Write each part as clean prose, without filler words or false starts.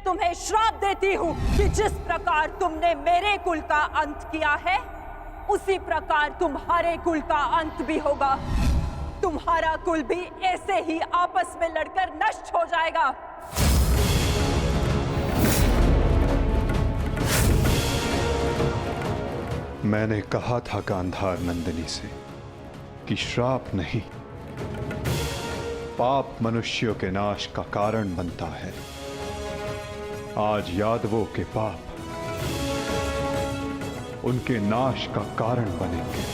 तुम्हें श्राप देती हूँ कि जिस प्रकार तुमने मेरे कुल का अंत किया है, उसी प्रकार तुम्हारे कुल का अंत भी होगा। तुम्हारा कुल भी ऐसे ही आपस में लड़कर नष्ट हो जाएगा। मैंने कहा था गांधार नंदिनी से कि श्राप नहीं, पाप मनुष्यों के नाश का कारण बनता है। आज यादवों के पाप उनके नाश का कारण बनेंगे।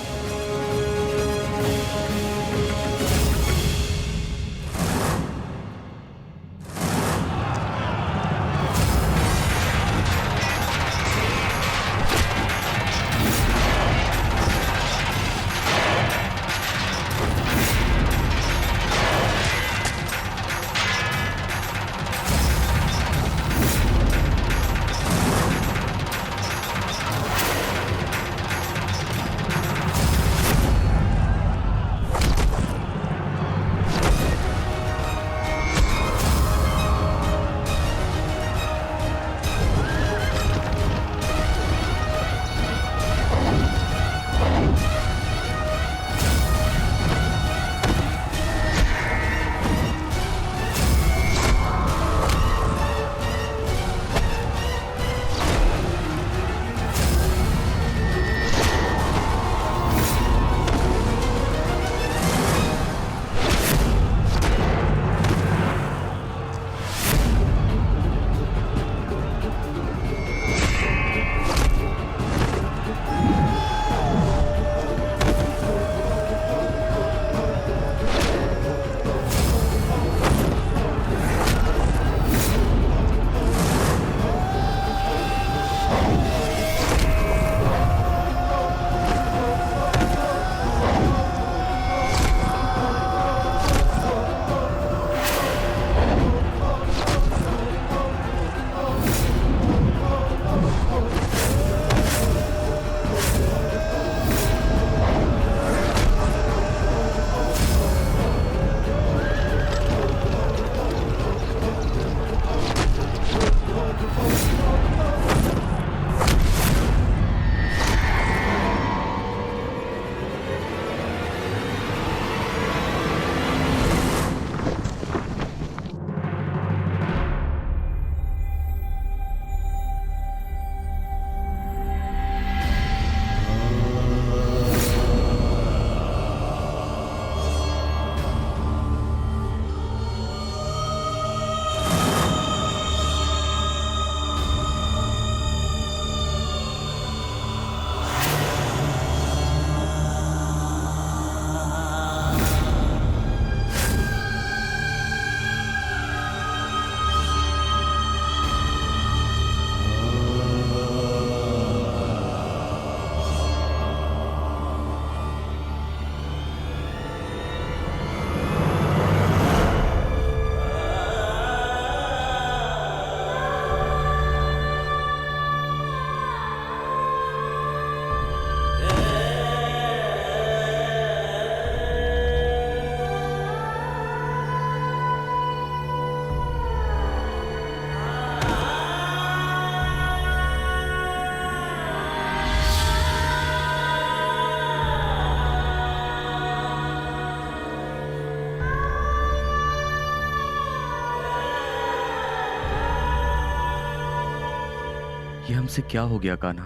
ये हमसे क्या हो गया कान्हा?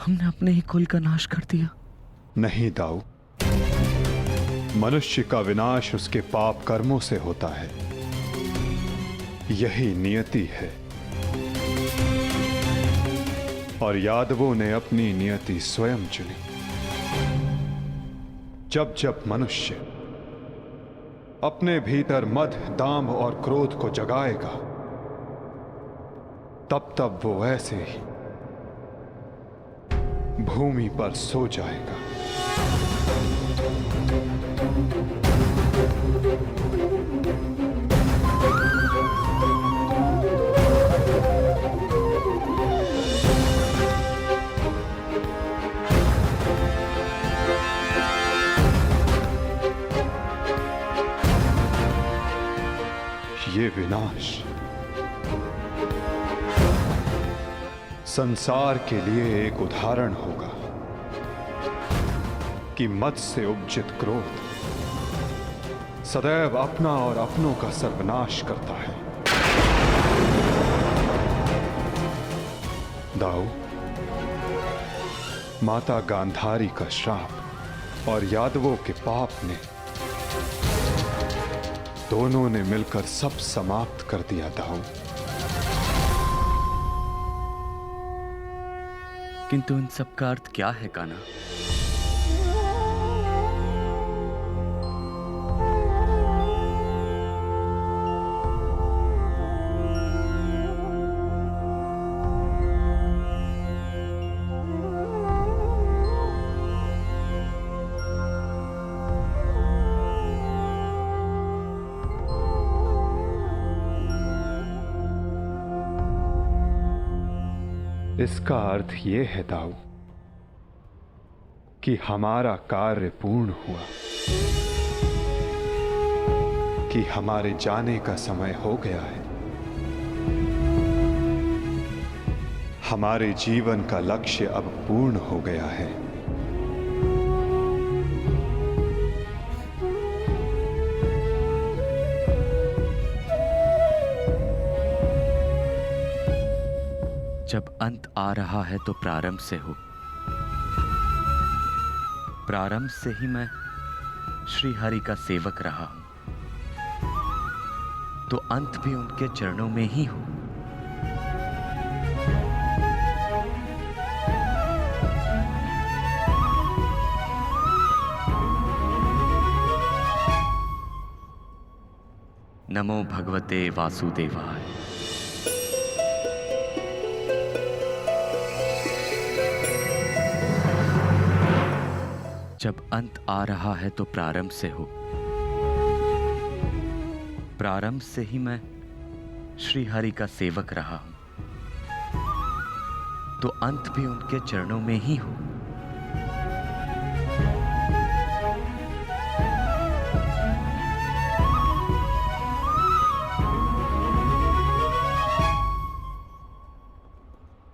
हमने अपने ही कुल का नाश कर दिया। नहीं दाऊ, मनुष्य का विनाश उसके पाप कर्मों से होता है। यही नियति है और यादवों ने अपनी नियति स्वयं चुनी। जब जब मनुष्य अपने भीतर मद, दांभ और क्रोध को जगाएगा, तब तब वो ऐसे ही भूमि पर सो जाएगा। ये विनाश संसार के लिए एक उदाहरण होगा कि मद से उपजित क्रोध सदैव अपना और अपनों का सर्वनाश करता है। दाऊ, माता गांधारी का श्राप और यादवों के पाप ने दोनों ने मिलकर सब समाप्त कर दिया। दाऊ, किंतु इन सब का अर्थ क्या है कान्हा? इसका अर्थ यह है दाऊ कि हमारा कार्य पूर्ण हुआ, कि हमारे जाने का समय हो गया है। हमारे जीवन का लक्ष्य अब पूर्ण हो गया है। जब अंत आ रहा है तो प्रारंभ से हो। प्रारंभ से ही मैं श्री हरि का सेवक रहा हूं, तो अंत भी उनके चरणों में ही हो। नमो भगवते वासुदेवाय। जब अंत आ रहा है तो प्रारंभ से हो। प्रारंभ से ही मैं श्री हरि का सेवक रहा हूं, तो अंत भी उनके चरणों में ही हो।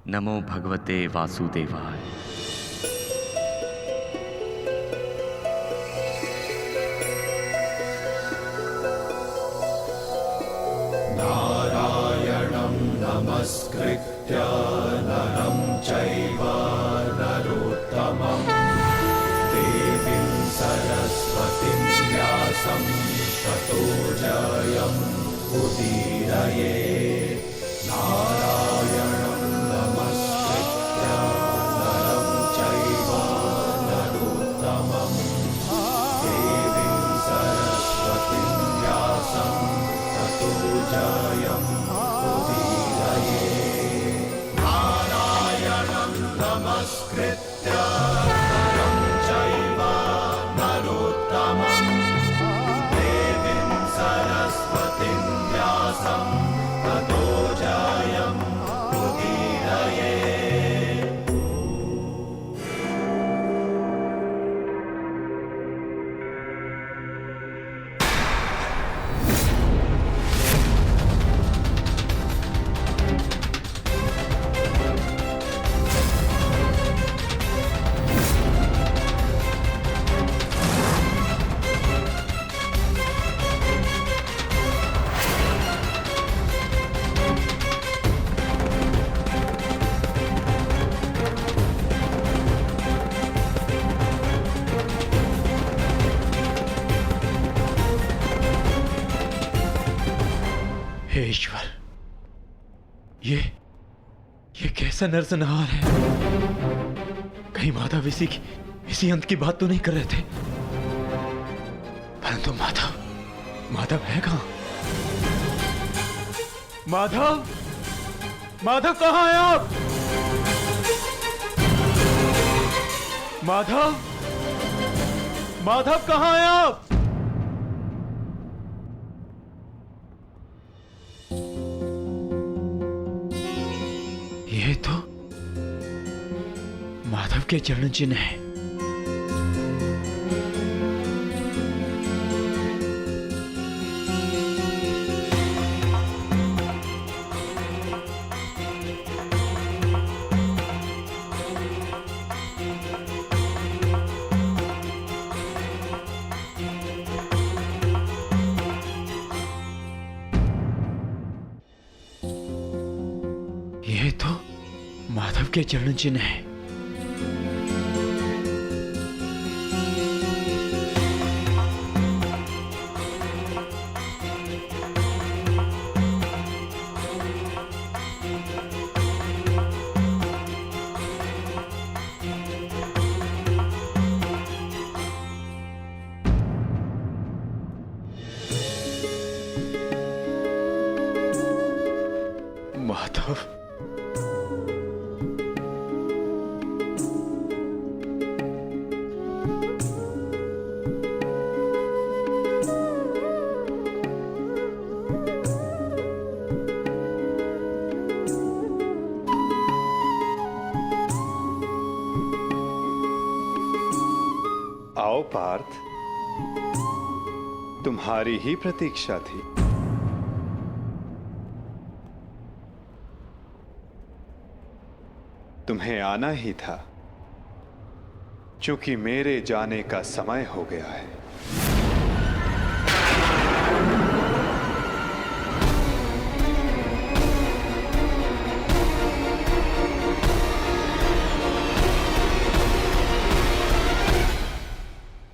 नमो भगवते वासुदेवाय। नमस्कृत्य नरं चैव नरोत्तमं देवीं सरस्वतीं व्यासं ततो जयम् उदीरये। नारायणं नमस्कृत्य नरं चैव नरोत्तमं देवीं सरस्वतीं व्यासं ततो जयम् उदीरये। नारायणं नमस्कृत्य नरं चैव नरोत्तमं देवीं सरस्वतीं व्यासं ततो जयम् उदीरये। हे ईश्वर, ये कैसा नरसंहार है? कहीं माधव इसी अंत की बात तो नहीं कर रहे थे? परंतु माधव है कहां? माधव कहां हैं आप? माधव कहां हैं आप? ये तो माधव के चरण चिन्ह है। ये तो माधव के चरण चिन्ह है। माधव, आओ पार्थ, तुम्हारी ही प्रतीक्षा थी। तुम्हें आना ही था, क्योंकि मेरे जाने का समय हो गया है।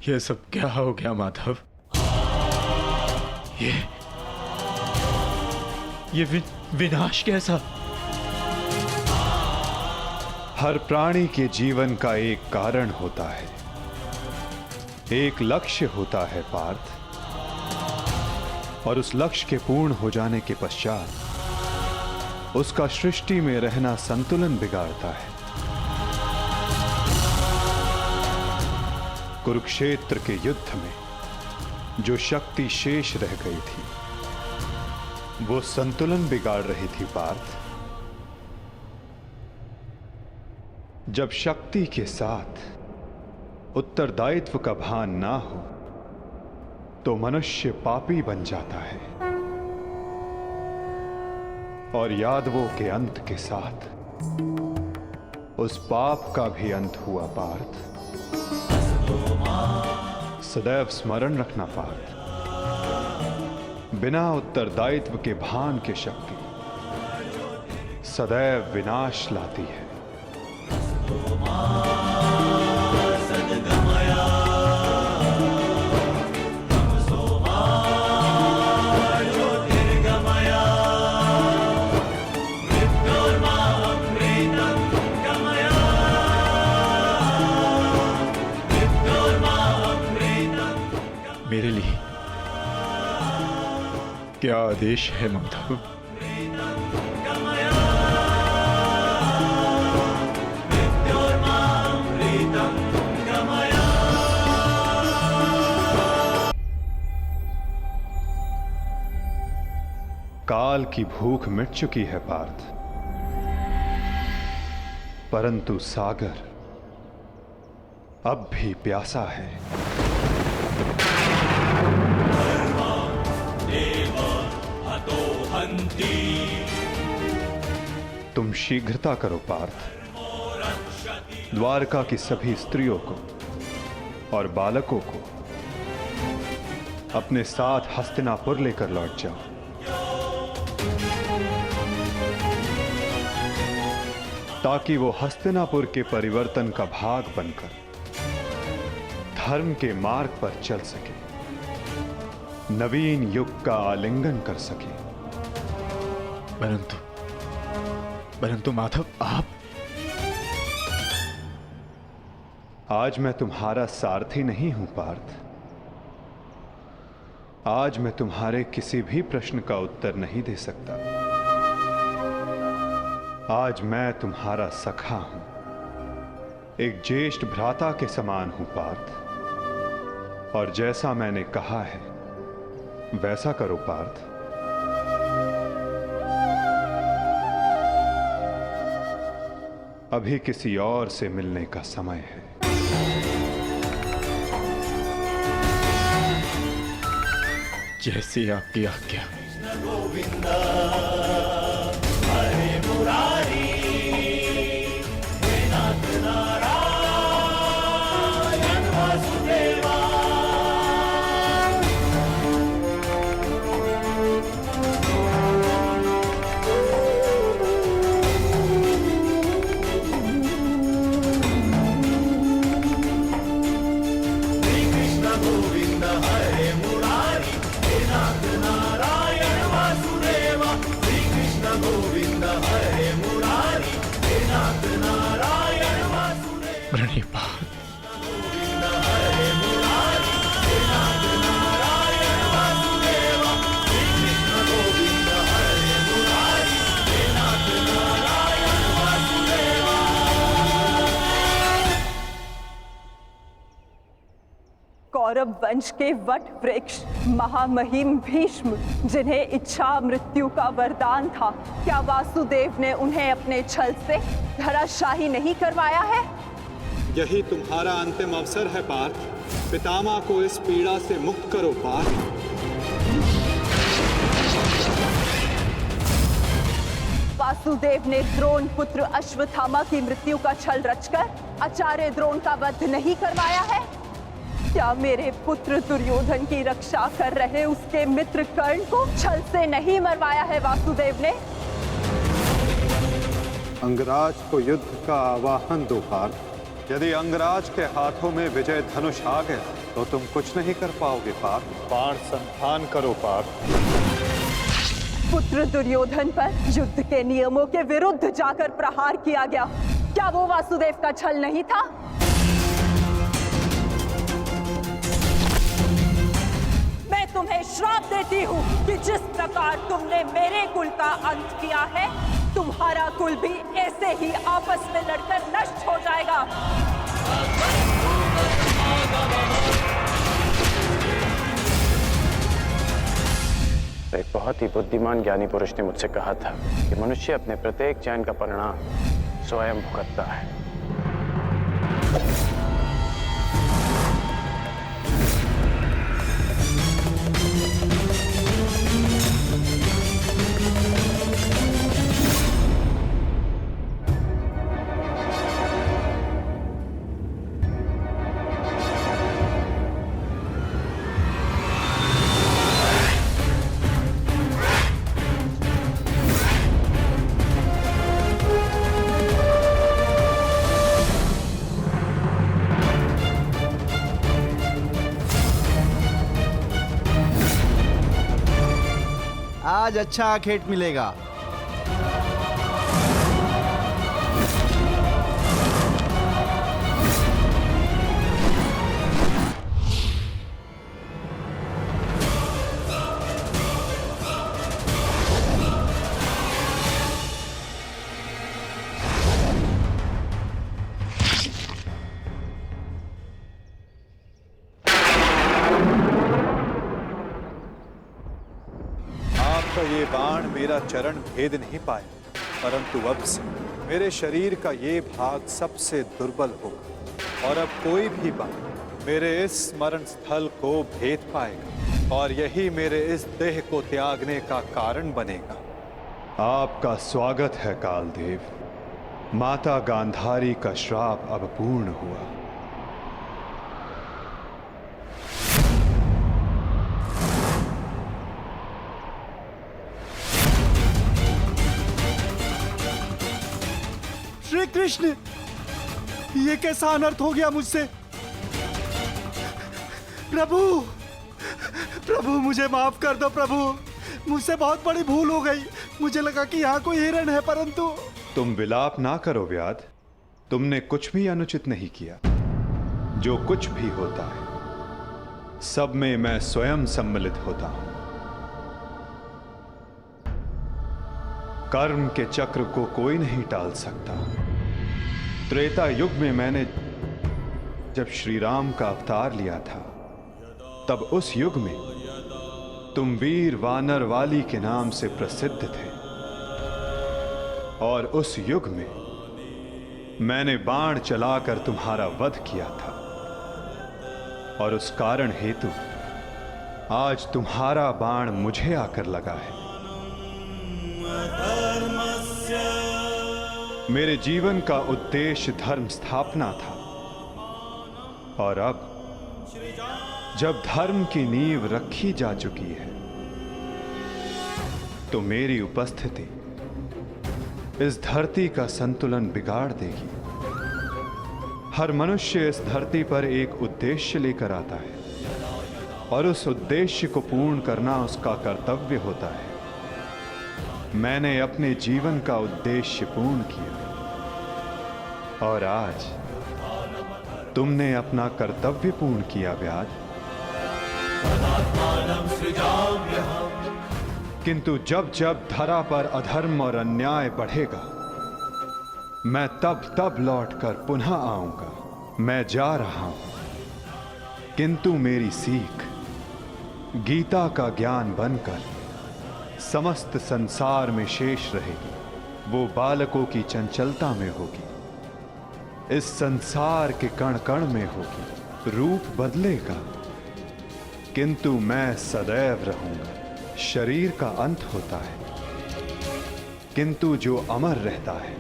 ये सब क्या हो गया माधव? ये विनाश कैसा? हर प्राणी के जीवन का एक कारण होता है, एक लक्ष्य होता है पार्थ, और उस लक्ष्य के पूर्ण हो जाने के पश्चात उसका सृष्टि में रहना संतुलन बिगाड़ता है। कुरुक्षेत्र के युद्ध में जो शक्ति शेष रह गई थी, वो संतुलन बिगाड़ रही थी पार्थ। जब शक्ति के साथ उत्तरदायित्व का भान ना हो तो मनुष्य पापी बन जाता है, और यादवों के अंत के साथ उस पाप का भी अंत हुआ पार्थ। सदैव स्मरण रखना पार्थ, बिना उत्तरदायित्व के भान की शक्ति सदैव विनाश लाती है। मेरे लिए क्या आदेश है माधव? काल की भूख मिट चुकी है पार्थ, परंतु सागर अब भी प्यासा है। तुम शीघ्रता करो पार्थ, द्वारका की सभी स्त्रियों को और बालकों को अपने साथ हस्तिनापुर लेकर लौट जाओ। ताकि वो हस्तिनापुर के परिवर्तन का भाग बनकर धर्म के मार्ग पर चल सके, नवीन युग का आलिंगन कर सके। परंतु माधव, आप? आज मैं तुम्हारा सारथी नहीं हूं पार्थ। आज मैं तुम्हारे किसी भी प्रश्न का उत्तर नहीं दे सकता। आज मैं तुम्हारा सखा हूं, एक ज्येष्ठ भ्राता के समान हूं पार्थ, और जैसा मैंने कहा है वैसा करो पार्थ। अभी किसी और से मिलने का समय है। जैसी आपकी आज्ञा। ये बात कौरव वंश के वट वृक्ष महामहिम भीष्म, जिन्हें इच्छा मृत्यु का वरदान था, क्या वासुदेव ने उन्हें अपने छल से धराशाही नहीं करवाया है? यही तुम्हारा अंतिम अवसर है पार्थ। पितामह को इस पीड़ा से मुक्त करो पार्थ। वासुदेव ने द्रोण पुत्र अश्वत्थामा की मृत्यु का छल रचकर आचार्य द्रोण का वध नहीं करवाया है? क्या मेरे पुत्र दुर्योधन की रक्षा कर रहे उसके मित्र कर्ण को छल से नहीं मरवाया है वासुदेव ने? अंगराज को युद्ध का आवाहन दो पार्थ। यदि अंगराज के हाथों में विजय धनुष आ गया तो तुम कुछ नहीं कर पाओगे पार्थ। बाण संधान करो पार्थ। पुत्र दुर्योधन पर युद्ध के नियमों के विरुद्ध जाकर प्रहार किया गया, क्या वो वासुदेव का छल नहीं था? मैं तुम्हें श्राप देती हूँ कि जिस प्रकार तुमने मेरे कुल का अंत किया है, तुम्हारा कुल भी ऐसे ही आपस में लड़कर नष्ट हो जाएगा। एक बहुत ही बुद्धिमान ज्ञानी पुरुष ने मुझसे कहा था कि मनुष्य अपने प्रत्येक चयन का परिणाम स्वयं भुगतता है। आज अच्छा आखेट मिलेगा। ये बाण मेरा चरण भेद नहीं पाया, परंतु अब से मेरे शरीर का ये भाग सबसे दुर्बल होगा और अब कोई भी बाण मेरे इस स्मरण स्थल को भेद पाएगा और यही मेरे इस देह को त्यागने का कारण बनेगा। आपका स्वागत है कालदेव। माता गांधारी का श्राप अब पूर्ण हुआ। श्री कृष्ण, ये कैसा अनर्थ हो गया मुझसे? प्रभु, प्रभु मुझे माफ कर दो प्रभु, मुझसे बहुत बड़ी भूल हो गई। मुझे लगा कि यहाँ कोई हिरण है, परंतु। तुम विलाप ना करो व्याध, तुमने कुछ भी अनुचित नहीं किया। जो कुछ भी होता है सब में मैं स्वयं सम्मिलित होता हूं। कर्म के चक्र को कोई नहीं टाल सकता। त्रेता युग में मैंने जब श्री राम का अवतार लिया था, तब उस युग में तुम वीर वानर वाली के नाम से प्रसिद्ध थे और उस युग में मैंने बाण चलाकर तुम्हारा वध किया था और उस कारण हेतु आज तुम्हारा बाण मुझे आकर लगा है। मेरे जीवन का उद्देश्य धर्म स्थापना था और अब जब धर्म की नींव रखी जा चुकी है तो मेरी उपस्थिति इस धरती का संतुलन बिगाड़ देगी। हर मनुष्य इस धरती पर एक उद्देश्य लेकर आता है और उस उद्देश्य को पूर्ण करना उसका कर्तव्य होता है। मैंने अपने जीवन का उद्देश्य पूर्ण किया और आज तुमने अपना कर्तव्य पूर्ण किया व्याध, किंतु जब जब धरा पर अधर्म और अन्याय बढ़ेगा, मैं तब तब लौटकर पुनः आऊंगा। मैं जा रहा हूं, किंतु मेरी सीख गीता का ज्ञान बनकर समस्त संसार में शेष रहेगी। वो बालकों की चंचलता में होगी, इस संसार के कण कण में होगी। रूप बदलेगा, किंतु मैं सदैव रहूंगा। शरीर का अंत होता है, किंतु जो अमर रहता है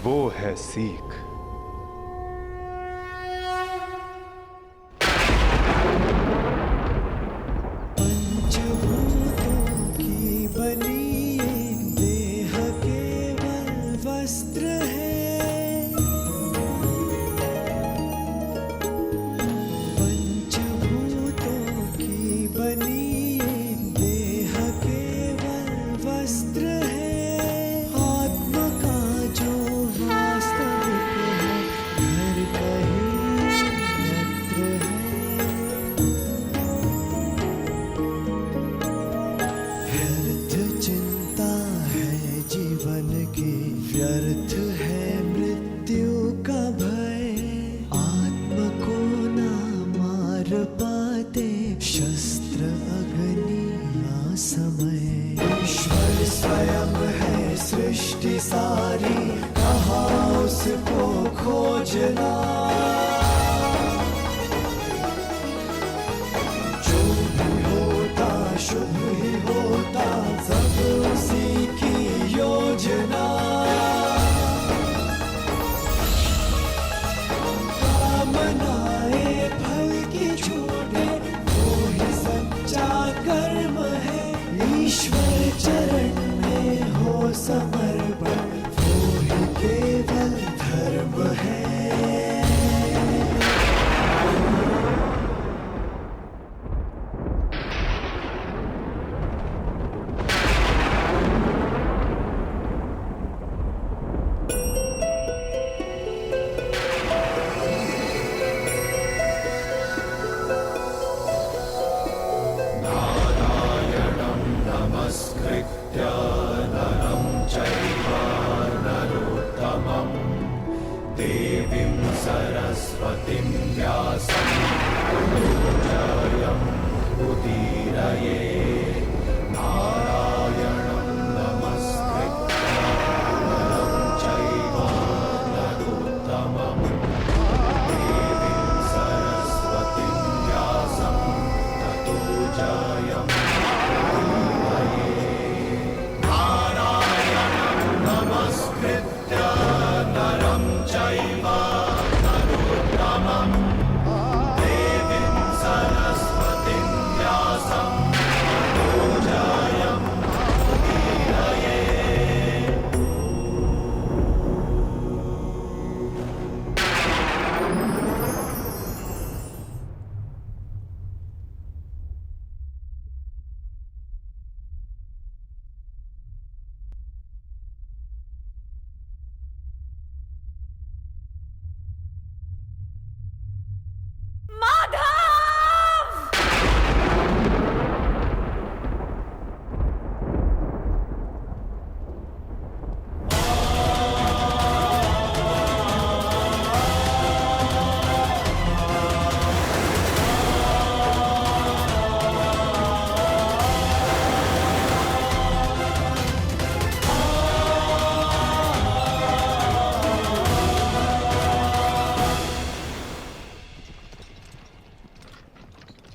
वो है सीख।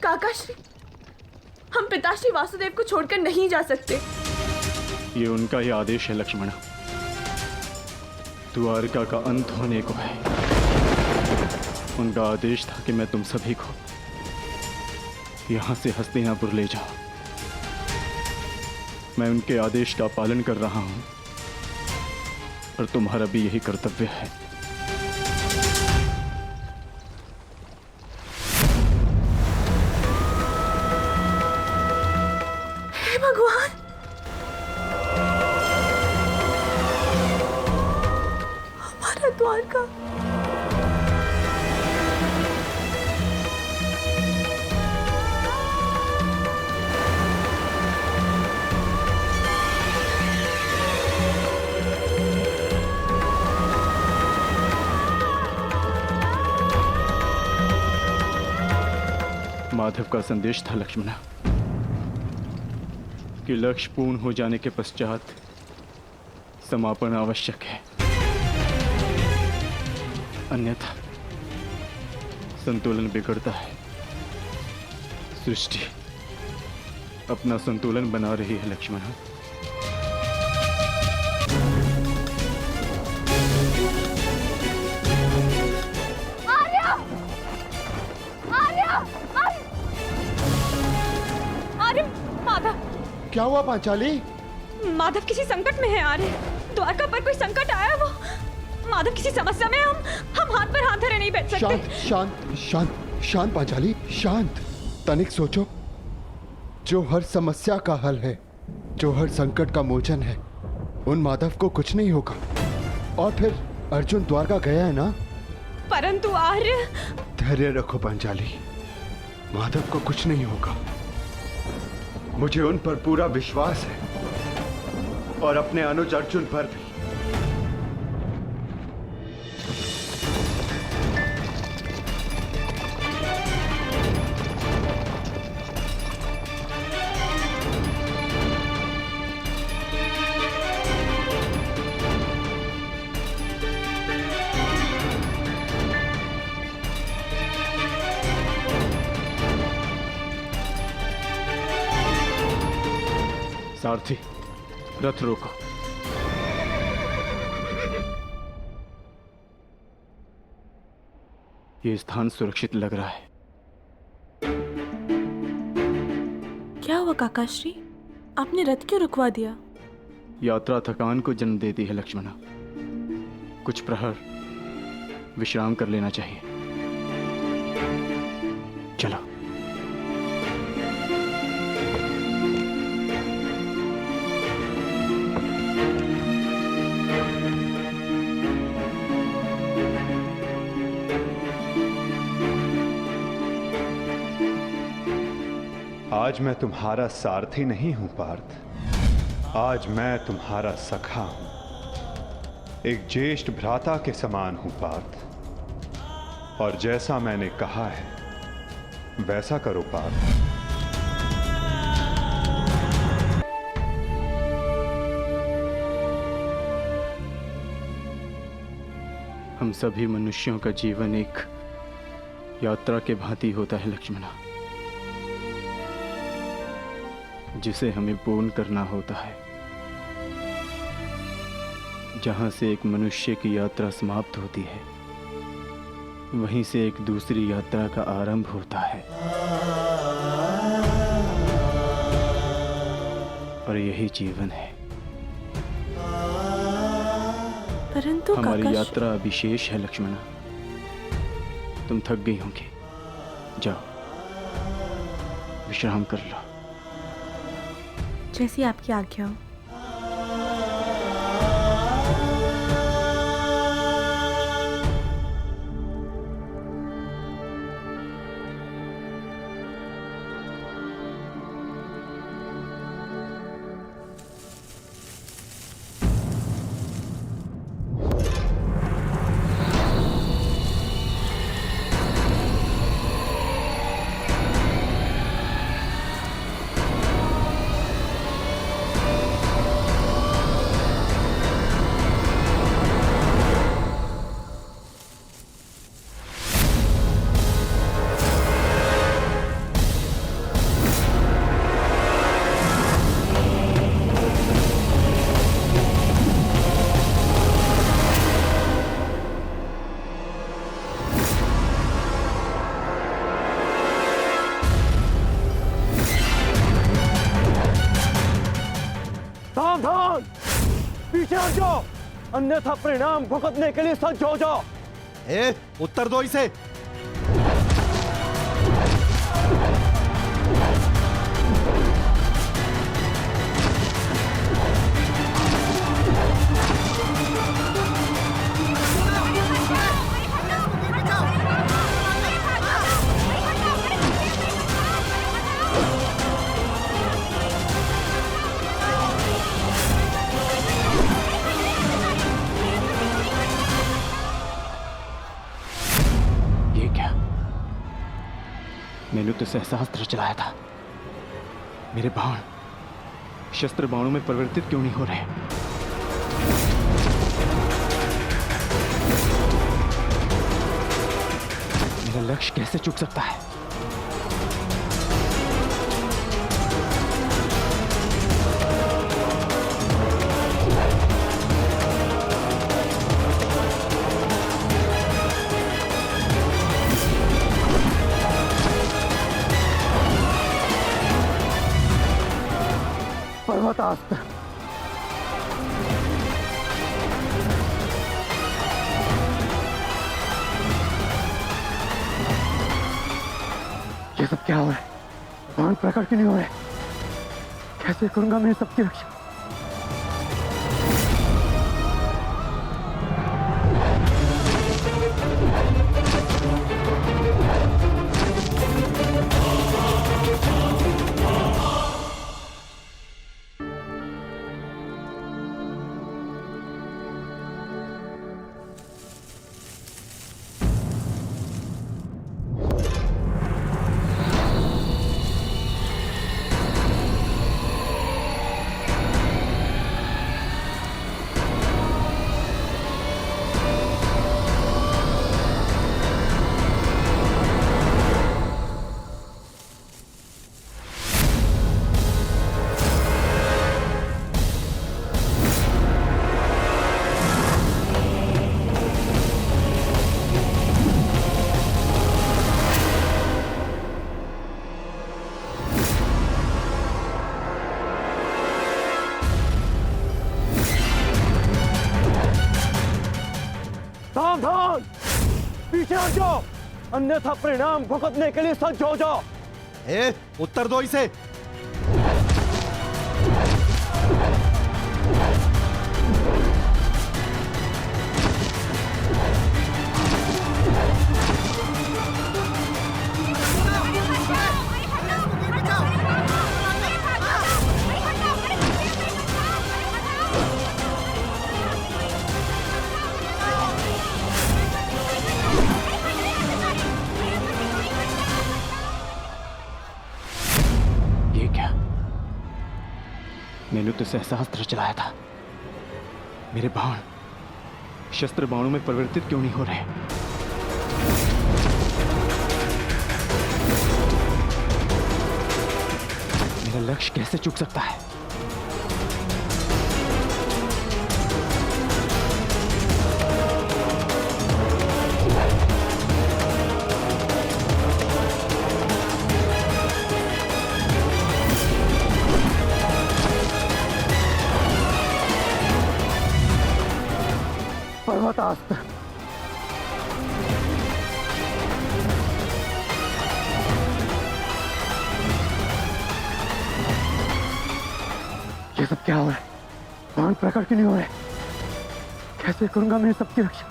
काकाश्री, हम पिताश्री वासुदेव को छोड़कर नहीं जा सकते। ये उनका ही आदेश है लक्ष्मणा। द्वारका का अंत होने को है। उनका आदेश था कि मैं तुम सभी को यहां से हस्तिनापुर ले जाऊं। मैं उनके आदेश का पालन कर रहा हूं और तुम्हारा भी यही कर्तव्य है। भगवान, हमारा द्वारका माधव का संदेश था लक्ष्मणा कि लक्ष्य पूर्ण हो जाने के पश्चात समापन आवश्यक है, अन्यथा संतुलन बिगड़ता है। सृष्टि अपना संतुलन बना रही है लक्ष्मणा। आर्य, माधव। क्या हुआ पांचाली? माधव किसी संकट में है आर्य। द्वारका पर कोई संकट आया, वो माधव किसी समस्या में। हम हाथ पर हाथ धरे नहीं बैठ सकते। शांत शांत शांत शांत पांचाली, शांत। तनिक सोचो, जो हर समस्या का हल है, जो हर संकट का मोचन है, उन माधव को कुछ नहीं होगा। और फिर अर्जुन द्वारका गया है ना? परंतु आर्य। धैर्य रखो पांचाली, माधव को कुछ नहीं होगा। मुझे उन पर पूरा विश्वास है और अपने अनुज अर्जुन पर भी। सारथी, रथ रोको। ये स्थान सुरक्षित लग रहा है। क्या हुआ काकाश्री? आपने रथ क्यों रुकवा दिया? यात्रा थकान को जन्म देती है लक्ष्मणा। कुछ प्रहर विश्राम कर लेना चाहिए। चलो। आज मैं तुम्हारा सारथी नहीं हूं पार्थ, आज मैं तुम्हारा सखा हूं। एक ज्येष्ठ भ्राता के समान हूं पार्थ, और जैसा मैंने कहा है वैसा करो पार्थ। हम सभी मनुष्यों का जीवन एक यात्रा के भांति होता है लक्ष्मणा, जिसे हमें पूर्ण करना होता है। जहां से एक मनुष्य की यात्रा समाप्त होती है, वहीं से एक दूसरी यात्रा का आरंभ होता है। और यही जीवन है। परंतु हमारी यात्रा अभी शेष है लक्ष्मणा। तुम थक गई होंगी, जाओ विश्राम कर लो। जैसी आपकी आज्ञा हो। सावधान, पीछे हट जाओ, अन्यथा परिणाम भुगतने के लिए सज्ज हो जाओ। उत्तर दो इसे। मैंने तो सहस्त्र चलाया था, मेरे बाण शस्त्र बाणों में परिवर्तित क्यों नहीं हो रहे? मेरा लक्ष्य कैसे चूक सकता है? पर्वतास्त्र। ये सब क्या हो रहा है? बाण प्रकट क्यों नहीं हो रहे? कैसे करूंगा मैं सबकी रक्षा? सावधान! पीछे हट जाओ, अन्यथा परिणाम भुगतने के लिए सज्ज हो जाओ। उत्तर दो इसे। मैंने तो सहस्त्र चलाया था, मेरे बाण शस्त्र बाणों में परिवर्तित क्यों नहीं हो रहे? मेरा लक्ष्य कैसे चूक सकता है? पर्वतास्त्र। ये सब क्या हो रहा है? बाण प्रकट क्यों नहीं हो रहे? कैसे करूंगा मैं सबकी रक्षा?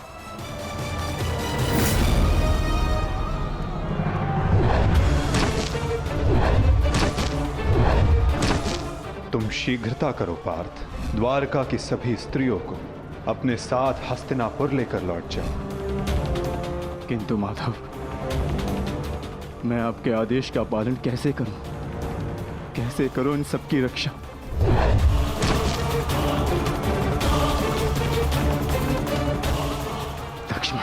तुम शीघ्रता करो पार्थ, द्वारका की सभी स्त्रियों को अपने साथ हस्तिनापुर लेकर लौट जाओ। किंतु माधव, मैं आपके आदेश का पालन कैसे करूं? कैसे करूं इन सबकी रक्षा? लक्ष्मण,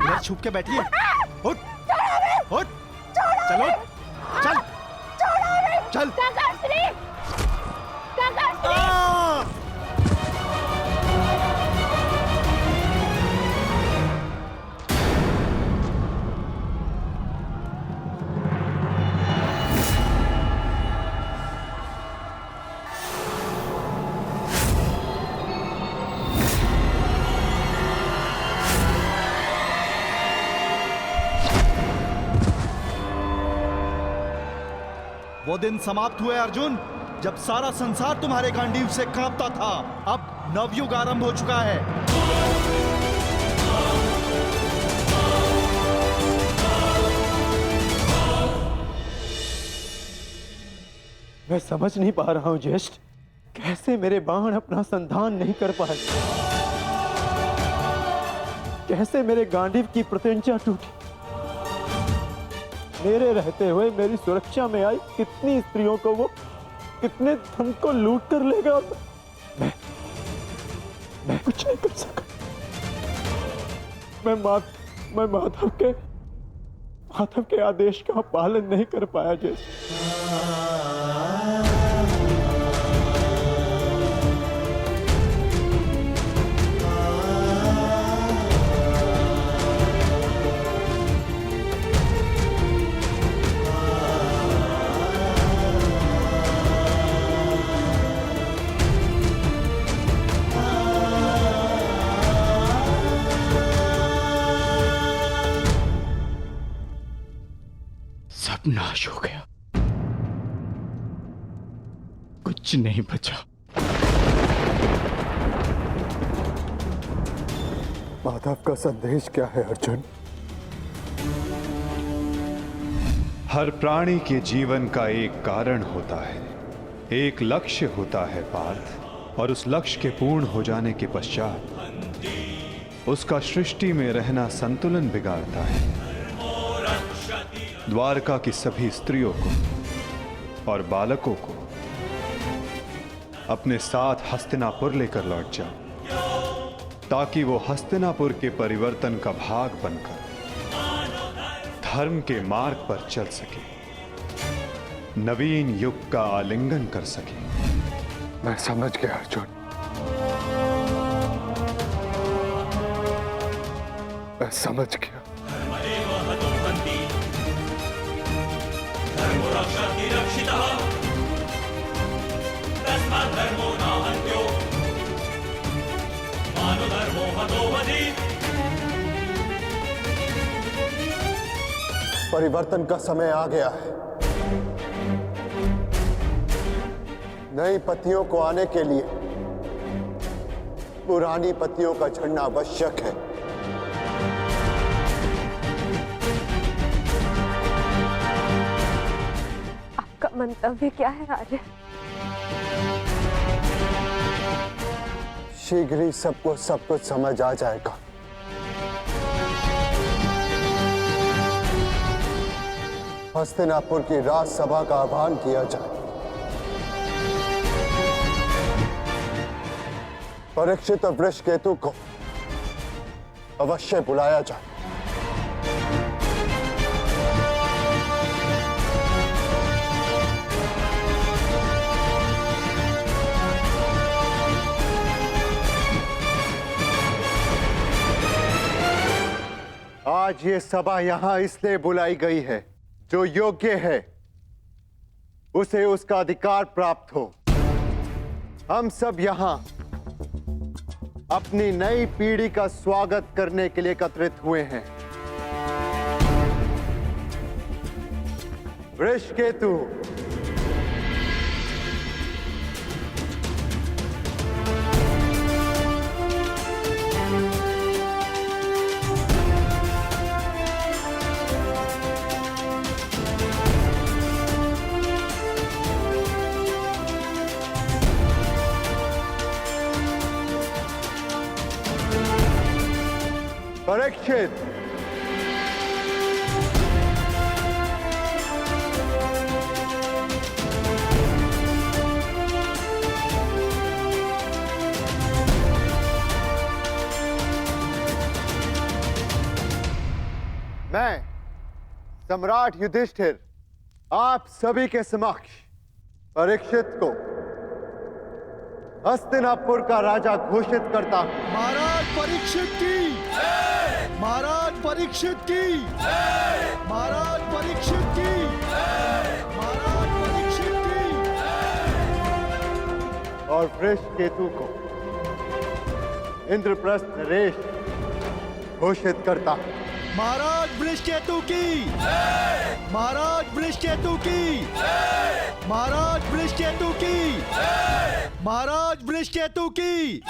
इधर छुप के बैठिए। उठ, उठ, चलो, चल, चल। वो दिन समाप्त हुए अर्जुन, जब सारा संसार तुम्हारे गांडीव से कांपता था। अब नवयुग आरंभ हो चुका है। मैं समझ नहीं पा रहा हूं ज्येष्ठ, कैसे मेरे बाण अपना संधान नहीं कर पाए, कैसे मेरे गांडीव की प्रत्यंचा टूटी। मेरे रहते हुए मेरी सुरक्षा में आई कितनी स्त्रियों को वो कितने धन को लूट कर लेगा। मैं कुछ नहीं कर सका। मैं माधव के आदेश का पालन नहीं कर पाया। जैसे नाश हो गया, कुछ नहीं बचा। माधव का संदेश क्या है अर्जुन? हर प्राणी के जीवन का एक कारण होता है, एक लक्ष्य होता है पार्थ, और उस लक्ष्य के पूर्ण हो जाने के पश्चात उसका सृष्टि में रहना संतुलन बिगाड़ता है। द्वारका की सभी स्त्रियों को और बालकों को अपने साथ हस्तिनापुर लेकर लौट जाओ, ताकि वो हस्तिनापुर के परिवर्तन का भाग बनकर धर्म के मार्ग पर चल सके, नवीन युग का आलिंगन कर सके। मैं समझ गया अर्जुन, मैं समझ गया। परिवर्तन का समय आ गया है। नई पत्तियों को आने के लिए पुरानी पत्तियों का झड़ना आवश्यक है। आपका मंतव्य क्या है आर्य? शीघ्र ही सबको सब कुछ समझ आ जाएगा। हस्तिनापुर की राजसभा का आह्वान किया जाए, परीक्षित और वृषकेतु को अवश्य बुलाया जाए। आज ये सभा यहां इसलिए बुलाई गई है, जो योग्य है उसे उसका अधिकार प्राप्त हो। हम सब यहां अपनी नई पीढ़ी का स्वागत करने के लिए एकत्रित हुए हैं। वृषकेतु, परीक्षित, मैं सम्राट युधिष्ठिर आप सभी के समक्ष परीक्षित को हस्तिनापुर का राजा घोषित करता हूं। महाराज परीक्षित की, महाराज परीक्षित की, महाराज परीक्षित की, महाराज परीक्षित की। और वृषकेतु को इंद्रप्रस्थ नरेश घोषित करता हूं। महाराज वृषकेतु की, महाराज वृषकेतु की, महाराज वृषकेतु की, महाराज वृषकेतु की।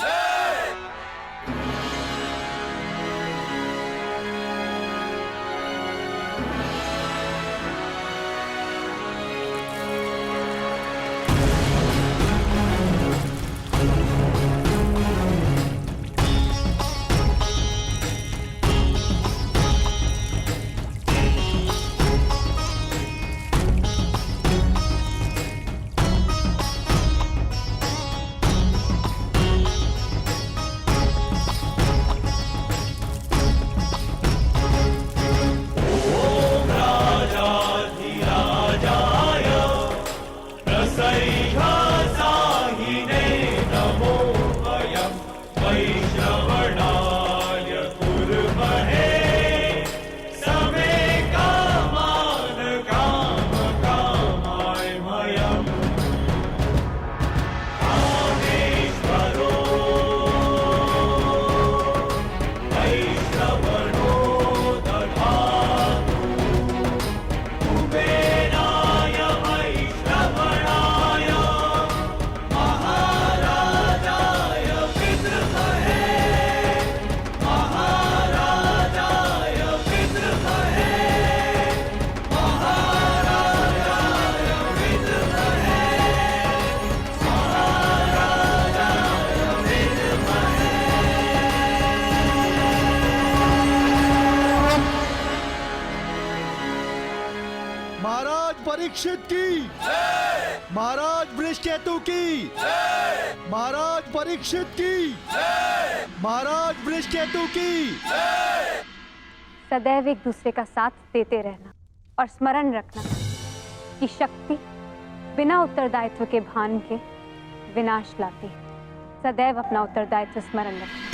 महाराज परीक्षित की, महाराज वृषकेतु की, महाराज परीक्षित की, महाराज वृषकेतु की। सदैव एक दूसरे का साथ देते रहना और स्मरण रखना कि शक्ति बिना उत्तरदायित्व के भान के विनाश लाती है। सदैव अपना उत्तरदायित्व स्मरण रखना।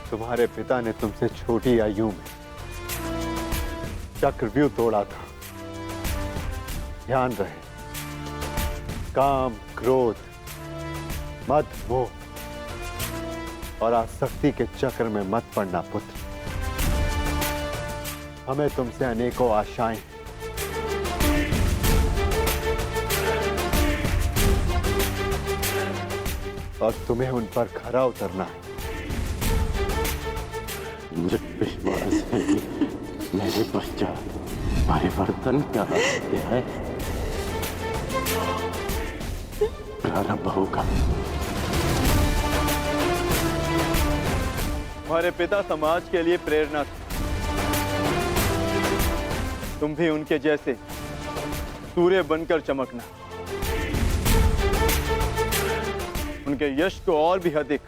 तुम्हारे पिता ने तुमसे छोटी आयु में चक्रव्यूह तोड़ा था। ध्यान रहे, काम, क्रोध, मद, मोह और आसक्ति के चक्र में मत पड़ना पुत्र। हमें तुमसे अनेकों आशाएं हैं। और तुम्हें उन पर खरा उतरना है। मुझे विश्वास है कि मेरे पश्चात परिवर्तन का है प्रारंभ होगा। हमारे पिता समाज के लिए प्रेरणा थे। तुम भी उनके जैसे सूर्य बनकर चमकना, उनके यश को और भी अधिक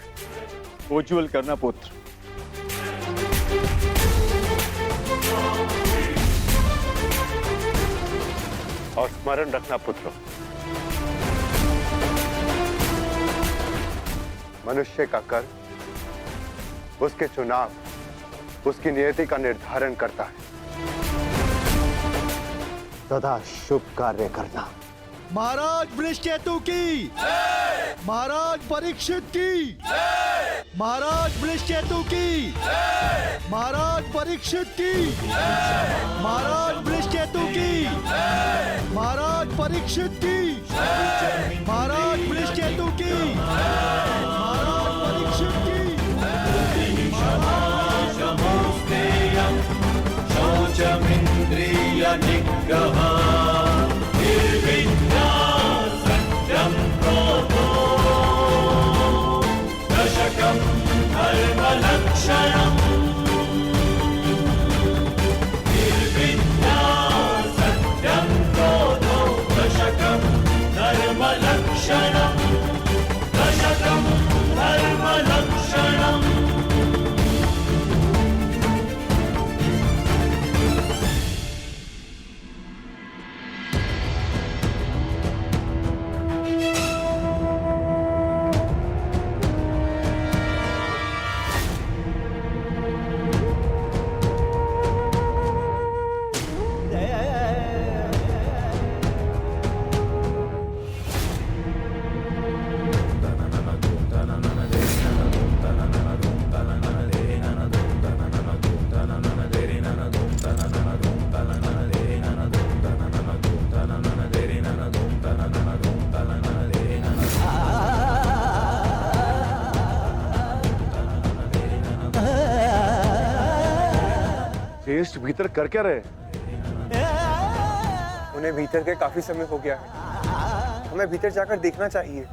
उज्ज्वल करना पुत्र। और स्मरण रखना पुत्र, मनुष्य का कर्म उसके चुनाव, उसकी नियति का निर्धारण करता है। सदा शुभ कार्य करना। महाराज वृषकेतु की, महाराज परीक्षित की, महाराज वृषकेतु की, महाराज परीक्षित की, महाराज वृषकेतु की, महाराज परीक्षित की, महाराज वृषकेतु की, महाराज परीक्षित की। शौचमिन्द्रिय निग्रह निर्विद्या सत्यं क्रोधो दशकं धर्मलक्षणम्। निर्विद्या सत्यं क्रोधो दशकं धर्मलक्षणम्। दशकं धर्मलक्षणम्। ज्येष्ठ भीतर कर क्या रहे? उन्हें भीतर के काफी समय हो गया है। हमें भीतर जाकर देखना चाहिए।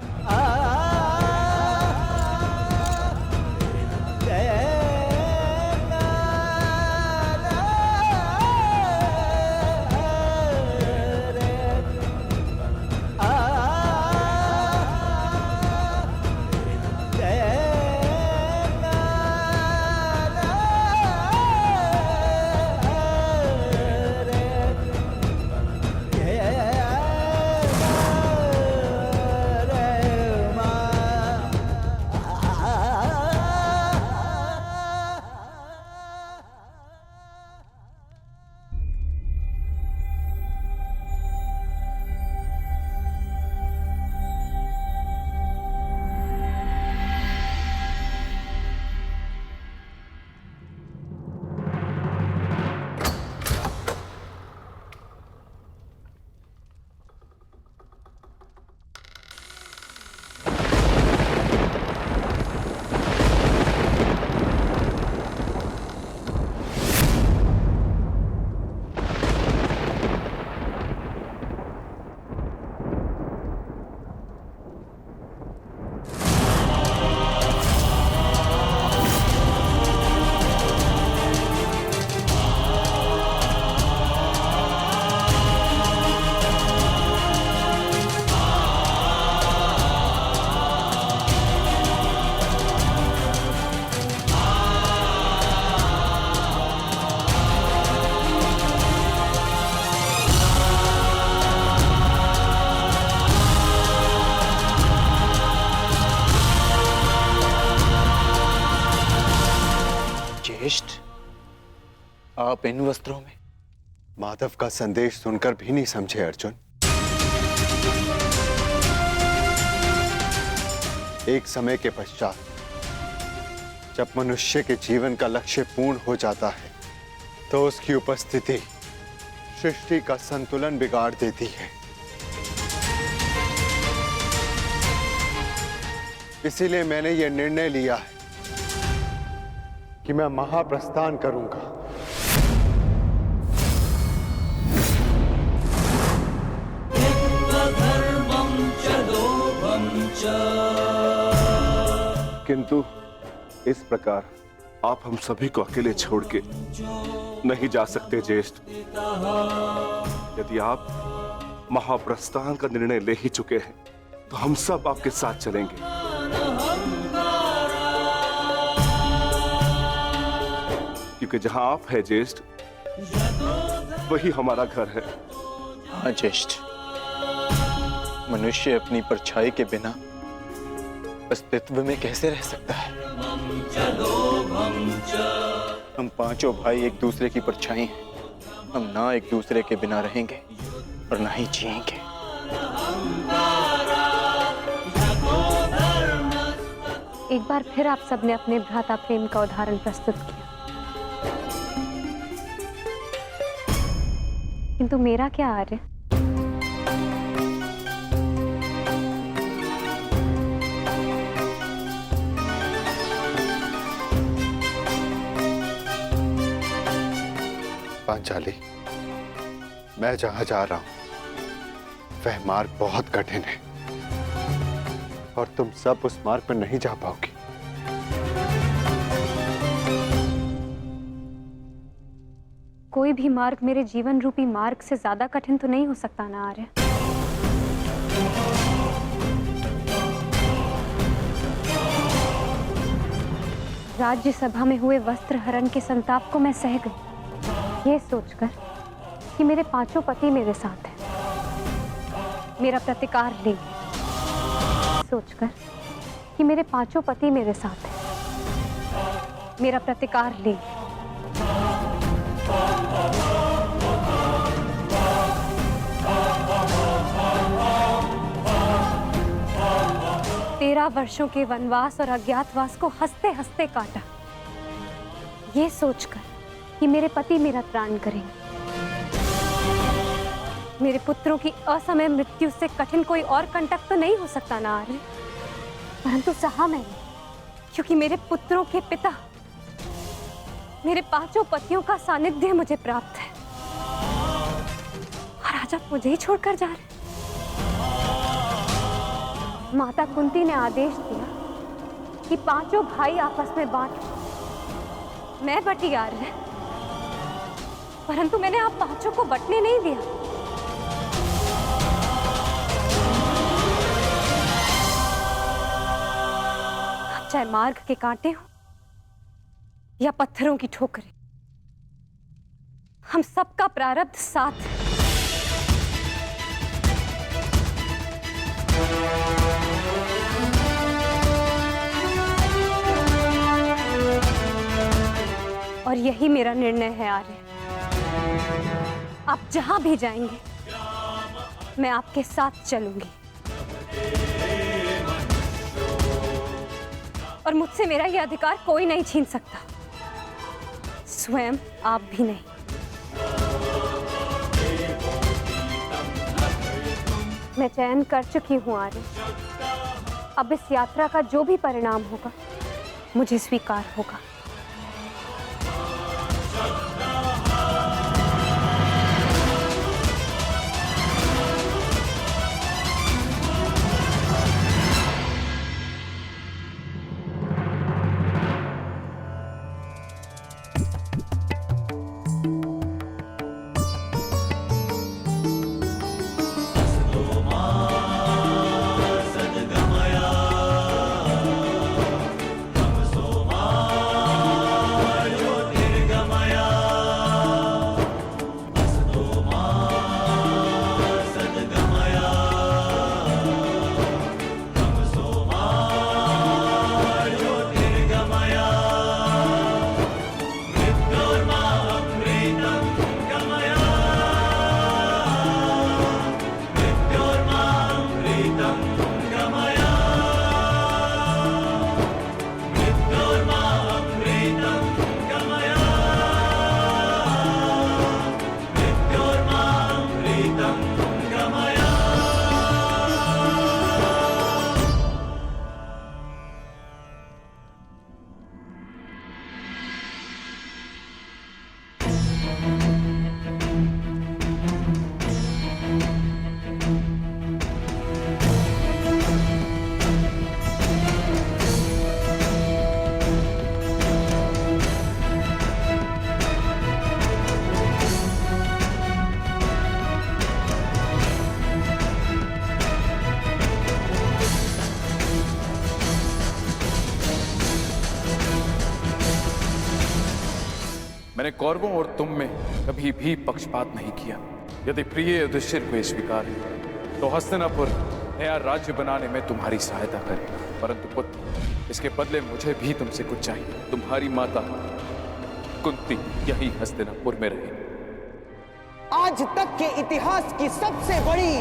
ज्येष्ठ, आप इन वस्त्रों में? माधव का संदेश सुनकर भी नहीं समझे अर्जुन। एक समय के पश्चात जब मनुष्य के जीवन का लक्ष्य पूर्ण हो जाता है तो उसकी उपस्थिति सृष्टि का संतुलन बिगाड़ देती है। इसीलिए मैंने यह निर्णय लिया है कि मैं महाप्रस्थान करूंगा। किंतु इस प्रकार आप हम सभी को अकेले छोड़ के नहीं जा सकते ज्येष्ठ। यदि आप महाप्रस्थान का निर्णय ले ही चुके हैं तो हम सब आपके साथ चलेंगे। क्योंकि जहां आप है ज्येष्ठ, वही हमारा घर है। हाँ ज्येष्ठ, मनुष्य अपनी परछाई के बिना अस्तित्व में कैसे रह सकता है? हम पांचों भाई एक दूसरे की परछाई हैं। हम ना एक दूसरे के बिना रहेंगे और ना ही जिएंगे। एक बार फिर आप सबने अपने भ्राता प्रेम का उदाहरण प्रस्तुत किया, किंतु मेरा क्या आर्य? पांचाली, मैं जहां जा रहा हूं वह मार्ग बहुत कठिन है और तुम सब उस मार्ग पर नहीं जा पाओगी। कोई भी मार्ग मेरे जीवन रूपी मार्ग से ज्यादा कठिन तो नहीं हो सकता ना आर्य? राज्यसभा में हुए वस्त्र हरण के संताप को मैं सह गई, ये सोचकर कि मेरे पांचों पति मेरे साथ हैं, मेरा प्रतिकार लेंगे। सोचकर कि मेरे पांचों पति मेरे साथ हैं, मेरा प्रतिकार लेंगे। 13 वर्षों के वनवास और अज्ञातवास को हंसते हंसते काटा, ये सोचकर कि मेरे पति मेरा त्राण करेंगे। मेरे पुत्रों की असमय मृत्यु से कठिन कोई और कंटक तो नहीं हो सकता ना आर्य, परंतु सहा मैंने, क्योंकि मेरे पुत्रों के पिता, मेरे पांचों पतियों का सानिध्य मुझे प्राप्त है और आज आप मुझे ही छोड़कर जा रहे। माता कुंती ने आदेश दिया कि पांचों भाई आपस में बांट, मैं बटी आर्य, परंतु मैंने आप पांचों को बटने नहीं दिया। अब चाहे मार्ग के कांटे हो या पत्थरों की ठोकरें, हम सबका प्रारब्ध साथ है। और यही मेरा निर्णय है आर्य, आप जहां भी जाएंगे मैं आपके साथ चलूंगी और मुझसे मेरा यह अधिकार कोई नहीं छीन सकता, स्वयं आप भी नहीं। मैं चयन कर चुकी हूं आर्य, अब इस यात्रा का जो भी परिणाम होगा मुझे स्वीकार होगा। मैंने कौरवों और तुम में कभी भी पक्षपात नहीं किया। यदि प्रिय युधिष्ठिर को स्वीकार है तो हस्तिनापुर नया राज्य बनाने में तुम्हारी सहायता करे, परंतु पुत्र, इसके बदले मुझे भी तुमसे कुछ चाहिए। तुम्हारी माता कुंती यही हस्तिनापुर में रहे। आज तक के इतिहास की सबसे बड़ी,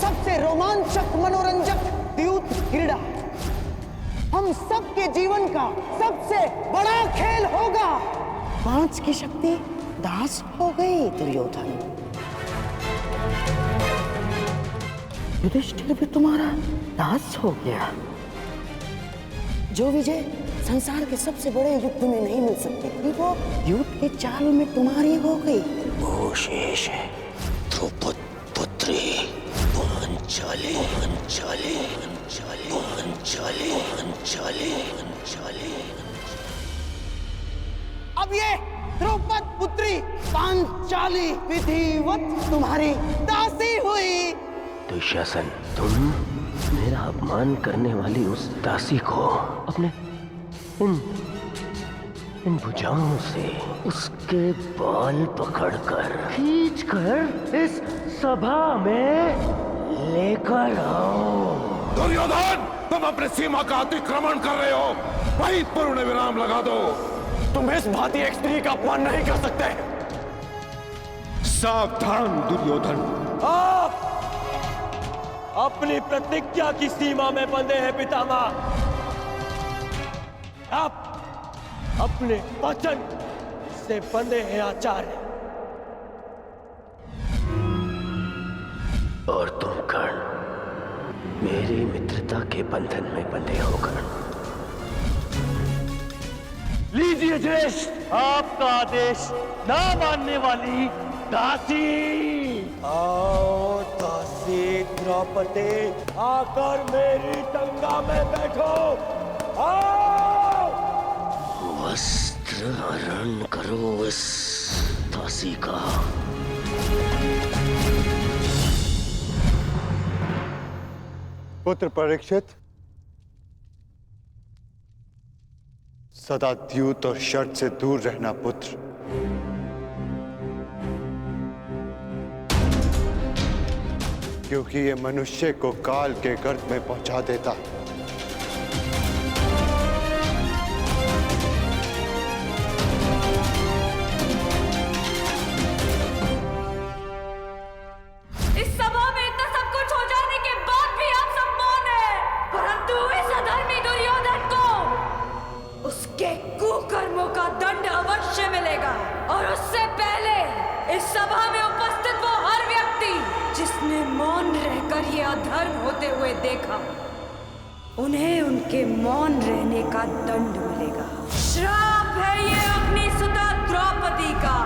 सबसे रोमांचक, मनोरंजक द्यूत क्रीड़ा हम सबके जीवन का सबसे बड़ा खेल होगा। पांच की शक्ति दास हो गई दुर्योधन। युधिष्ठिर भी तुम्हारा दास हो गया। जो विजय संसार के सबसे बड़े युद्ध में नहीं मिल सकती थी, वो युद्ध के चाल में तुम्हारी हो गई। वो शेष है द्रौपद पुत्री पांचाली। पांचाली पांचाली पांचाली पांचाली पांचाली। अब ये द्रौपद पुत्री पांचाली विधिवत तुम्हारी दासी हुई। दुशासन, तुम मेरा अपमान करने वाली उस दासी को अपने इन भुजाओं से उसके बाल पकड़कर खींचकर इस सभा में लेकर आओ। दुर्योधन, तुम अपनी सीमा का अतिक्रमण कर रहे हो। वहीं पर उन्हें विराम लगा दो। तुम इस भांति एक स्त्री का अपमान नहीं कर सकते। सावधान दुर्योधन, आप अपनी प्रतिज्ञा की सीमा में बंधे हैं पितामह। आप अपने वचन से बंधे हैं आचार्य। और तुम कर्ण, मेरी मित्रता के बंधन में बंधे हो कर्ण। लीजिए ज्येष्ठ, आपका आदेश ना मानने वाली दासी। आओ दासी द्रौपदी, आकर मेरी टंगा में बैठो। आओ। वस्त्र हरण करो इस दासी का। पुत्र परीक्षित, सदा द्यूत और शर्त से दूर रहना पुत्र। क्योंकि ये मनुष्य को काल के गर्त में पहुंचा देता है। इस सभा में इतना सब कुछ हो जाने के बाद भी आप सब मौन हैं, परंतु इस अधर्मी दुर्योधन को उसके कुकर्मों का दंड अवश्य मिलेगा। और उससे पहले इस सभा में उपस्थित वो हर व्यक्ति जिसने मौन रहकर ये अधर्म होते हुए देखा, उन्हें उनके मौन रहने का दंड मिलेगा। श्राप है ये अपनी सुता द्रौपदी का।